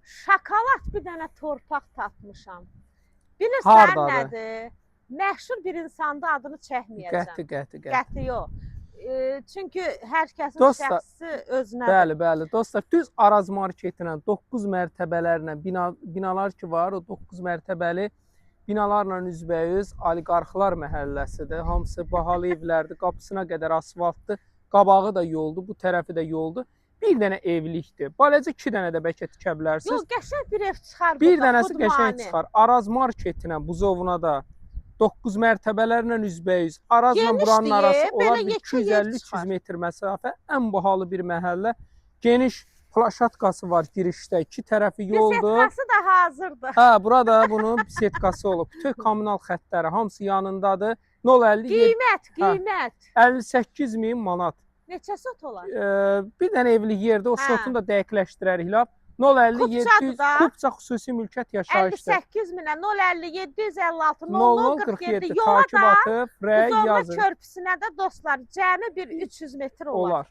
Şokolad bir dənə torpaq tapmışam. Bilirsən Hardadır? nədir? Məşhur bir insanda adını çəkməyəcəm. Qəti. Qəti yox. Çünki hər kəsin Dostlar, şəxsi özünədir. bəli. Dostlar, düz Araz marketinə 9 mərtəbələrlə binalar ki var, o 9 mərtəbəli binalarla üzbəyüz oliqarxlar məhəlləsidir. Hamısı bahalı evlərdir. Qapısına qədər asfaltdır. Qabağı da yoldur, bu tərəfi də yoldur. Bir dənə evlikdir. Balaca 2 dənə də bəlkə tikə bilərsiniz. Yox, qəşəng bir ev çıxar Bir burada, dənəsi qəşəng xudmani. çıxar. Araz marketinə, buzovuna da 9 mərtəbələrlə üzbəyüz. Arazla Genişdir, buranın arası belə olar bir yekə yer 250-300 çıxar. metr məsafə. Ən bahalı bir məhəllə. Geniş plaşatkası var girişdə. İki tərəfi yoldur. Bisetkası da hazırdır. Hə, burada bunun bisetkası olub. Bütün kommunal xəttləri hamısı yanındadır. 057 Qiymət. 58 min manat. Neçə sot olar? Bir dənə evlilik yerdə o Hə. sotunu da dəqiqləşdirərik. 050 Kupçadır 700 da. Kupça xüsusi mülkiyyət yaşayışdır. 58 minə 050 756 0047 0047 yola takip da atıb, rəy Buzovna yazın. körpüsünə də dostlar cəmi bir 300 metr olar. Olar.